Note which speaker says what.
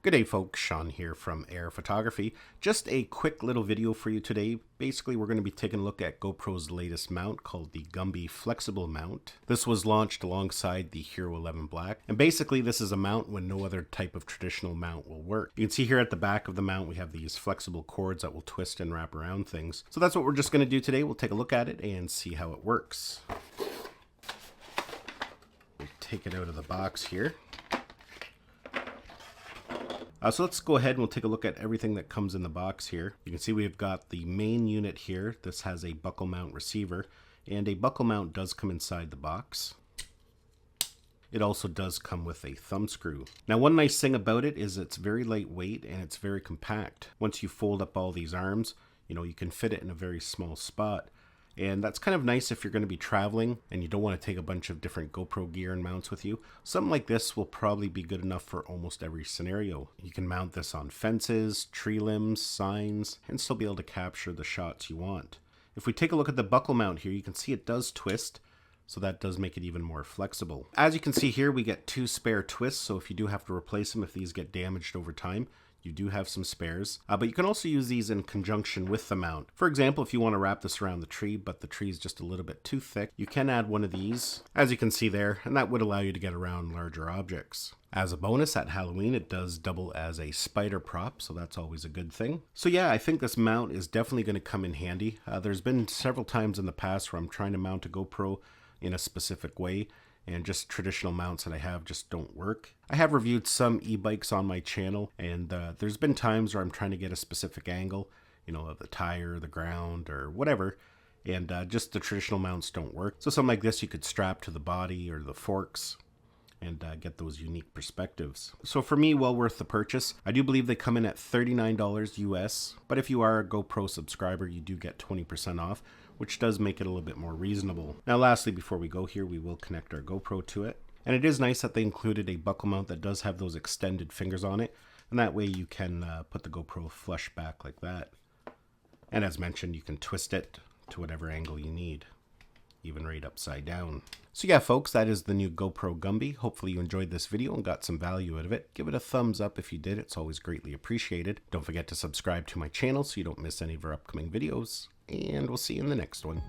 Speaker 1: Good day folks, Sean here from Air Photography. Just a quick little video for you today. Basically we're going to be taking a look at GoPro's latest mount called the Gumby Flexible Mount. This was launched alongside the Hero 11 Black, and basically this is a mount when no other type of traditional mount will work. You can see here at the back of the mount we have these flexible cords that will twist and wrap around things. So that's what we're just going to do today. We'll take a look at it and see how it works. We'll take it out of the box here. So let's go ahead and we'll take a look at everything that comes in the box here. You can see we've got the main unit here. This has a buckle mount receiver, and a buckle mount does come inside the box. It also does come with a thumb screw. Now one nice thing about it is it's very lightweight and it's very compact. Once you fold up all these arms, you can fit it in a very small spot. And that's kind of nice if you're going to be traveling and you don't want to take a bunch of different GoPro gear and mounts with you. Something like this will probably be good enough for almost every scenario. You can mount this on fences, tree limbs, signs, and still be able to capture the shots you want. If we take a look at the buckle mount here, you can see it does twist, so that does make it even more flexible. As you can see here, we get 2 spare twists, so if you do have to replace them, if these get damaged over time, you do have some spares, but you can also use these in conjunction with the mount. For example, if you want to wrap this around the tree, but the tree is just a little bit too thick, you can add one of these, as you can see there, and that would allow you to get around larger objects. As a bonus, at Halloween, it does double as a spider prop, so that's always a good thing. So yeah, I think this mount is definitely going to come in handy. There's been several times in the past where I'm trying to mount a GoPro in a specific way, and just traditional mounts that I have just don't work. I have reviewed some e-bikes on my channel, and there's been times where I'm trying to get a specific angle, of the tire, the ground, or whatever, and just the traditional mounts don't work. So something like this you could strap to the body or the forks and get those unique perspectives. So for me, well worth the purchase. I do believe they come in at $39 US, but if you are a GoPro subscriber, you do get 20% off, which does make it a little bit more reasonable. Now lastly, before we go here, we will connect our GoPro to it. And it is nice that they included a buckle mount that does have those extended fingers on it, and that way you can put the GoPro flush back like that. And as mentioned, you can twist it to whatever angle you need, even right upside down. So yeah folks, that is the new GoPro Gumby. Hopefully you enjoyed this video and got some value out of it. Give it a thumbs up if you did, it's always greatly appreciated. Don't forget to subscribe to my channel so you don't miss any of our upcoming videos, and we'll see you in the next one.